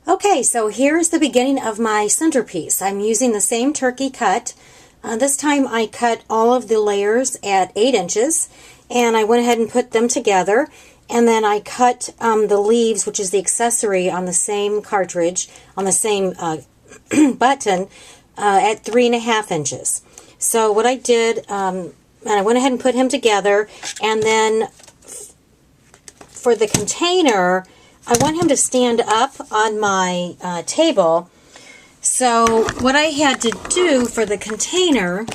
Okay, so here's the beginning of my centerpiece. I'm using the same turkey cut. This time I cut all of the layers at 8 inches, and I went ahead and put them together, and then I cut the leaves, which is the accessory, on the same cartridge, on the same button, at 3.5 inches. So what I did, and I went ahead and put him together, and then for the container, I want him to stand up on my table. So what I had to do for the container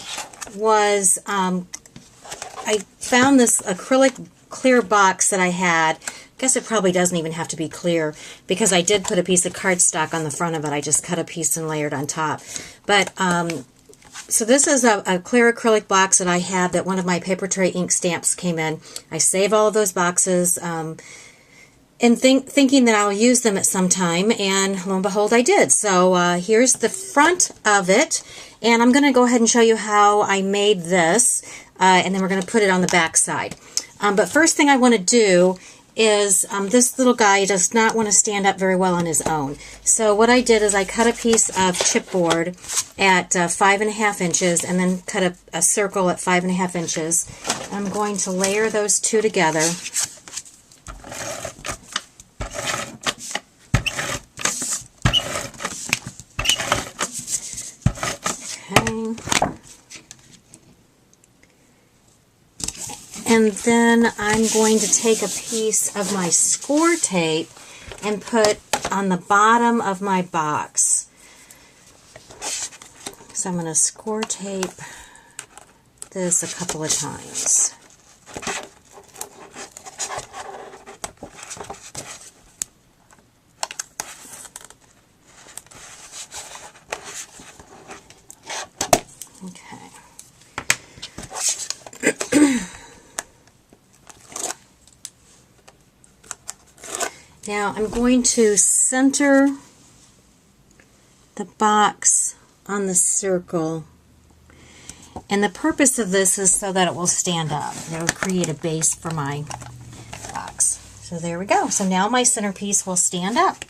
was I found this acrylic clear box that I had. I guess it probably doesn't even have to be clear because I did put a piece of cardstock on the front of it. I just cut a piece and layered on top. But so this is a clear acrylic box that I have that one of my paper tray ink stamps came in. I save all of those boxes and thinking that I'll use them at some time, and lo and behold, I did. So here's the front of it, and I'm going to go ahead and show you how I made this, and then we're going to put it on the back side. But first thing I want to do is this little guy does not want to stand up very well on his own. So what I did is I cut a piece of chipboard at 5.5 inches and then cut a circle at 5.5 inches. I'm going to layer those two together. And then I'm going to take a piece of my score tape and put on the bottom of my box. So I'm going to score tape this a couple of times. Okay. Now I'm going to center the box on the circle, and the purpose of this is so that it will stand up. It will create a base for my box. So there we go. So now my centerpiece will stand up.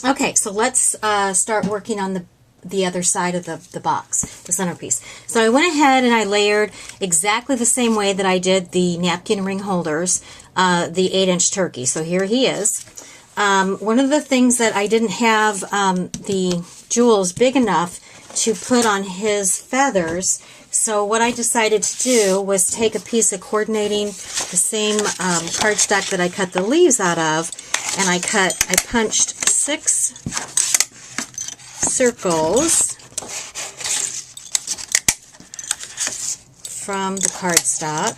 Okay, so let's start working on the other side of the box, the centerpiece. So I went ahead and I layered exactly the same way that I did the napkin ring holders, the 8-inch turkey. So here he is. One of the things that I didn't have the jewels big enough to put on his feathers, so what I decided to do was take a piece of coordinating, the same cardstock that I cut the leaves out of, and I punched 6 circles from the cardstock.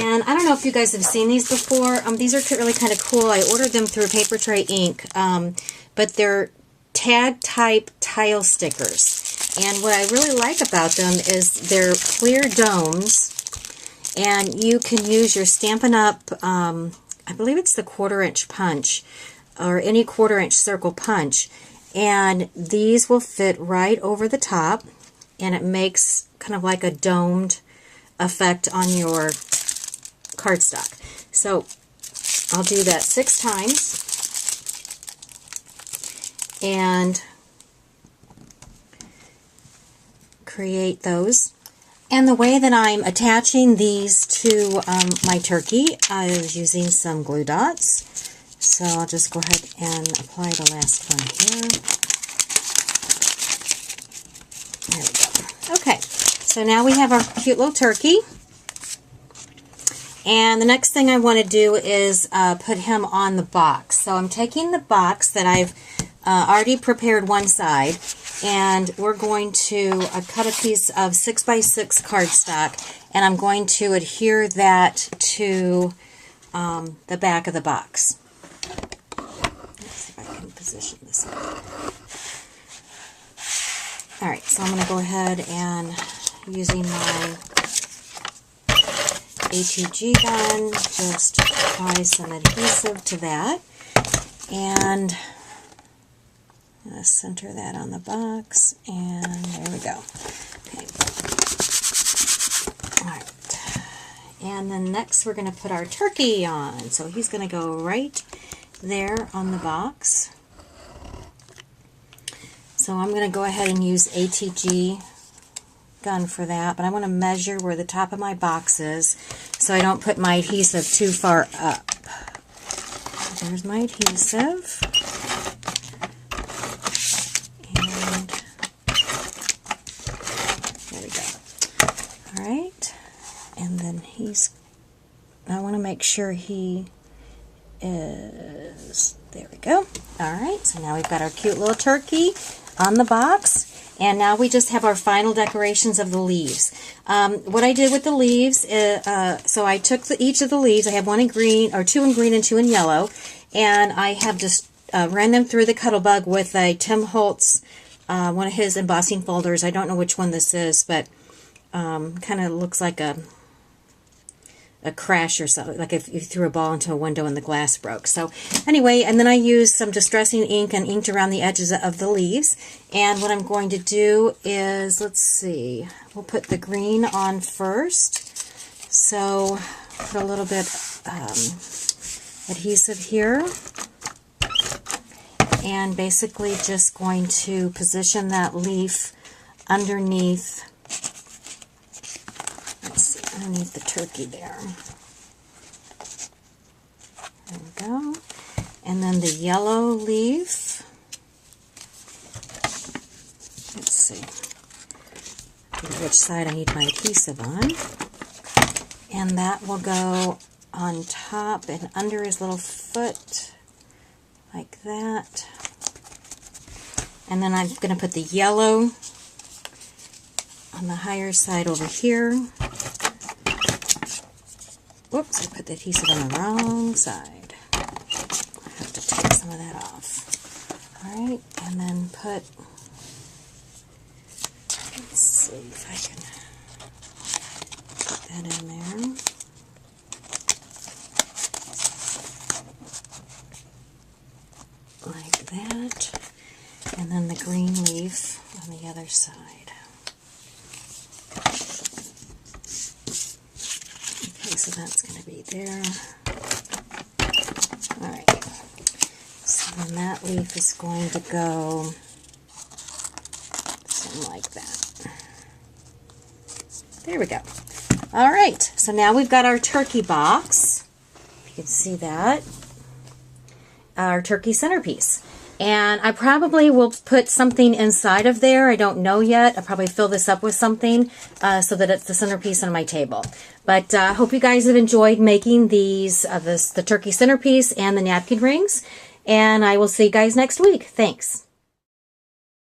And I don't know if you guys have seen these before. These are really kind of cool. I ordered them through Paper Tray Ink, but they're tag type tile stickers. And what I really like about them is they're clear domes, and you can use your Stampin' Up! I believe it's the 1/4 inch punch, or any 1/4 inch circle punch, and these will fit right over the top, and it makes kind of like a domed effect on your cardstock. So I'll do that 6 times, and create those. And the way that I'm attaching these to my turkey, I was using some glue dots. So I'll just go ahead and apply the last one here. There we go. Okay, so now we have our cute little turkey. And the next thing I want to do is put him on the box. So I'm taking the box that I've already prepared one side, and we're going to cut a piece of 6x6 cardstock, and I'm going to adhere that to the back of the box. Let's see if I can position this. Alright, so I'm going to go ahead and, using my ATG gun, just apply some adhesive to that, and center that on the box, and there we go. Okay. Alright. And then next we're going to put our turkey on. So he's going to go right there on the box. So I'm going to go ahead and use ATG gun for that, but I want to measure where the top of my box is so I don't put my adhesive too far up. There's my adhesive. And there we go. Alright. And then I want to make sure he is, there we go. Alright, so now we've got our cute little turkey on the box, and now we just have our final decorations of the leaves. What I did with the leaves, so I took each of the leaves, I have one in green, or two in green and two in yellow, and I have just ran them through the Cuttlebug with a Tim Holtz, one of his embossing folders. I don't know which one this is, but kind of looks like a crash or something, like if you threw a ball into a window and the glass broke. So anyway, and then I used some distressing ink and inked around the edges of the leaves. And what I'm going to do is, let's see, we'll put the green on first. So put a little bit adhesive here. And basically just going to position that leaf underneath, underneath the turkey there. There we go. And then the yellow leaf. Let's see which side I need my adhesive on. And that will go on top and under his little foot, like that. And then I'm going to put the yellow on the higher side over here. Whoops, I put the adhesive on the wrong side. I have to take some of that off. Alright, and then put, let's see if I can put that in there. Like that. And then the green leaf on the other side. So that's going to be there. Alright. So then that leaf is going to go something like that. There we go. Alright. So now we've got our turkey box. You can see that. Our turkey centerpiece. And I probably will put something inside of there. I don't know yet. I'll probably fill this up with something so that it's the centerpiece on my table. But I hope you guys have enjoyed making these, the turkey centerpiece and the napkin rings. And I will see you guys next week. Thanks.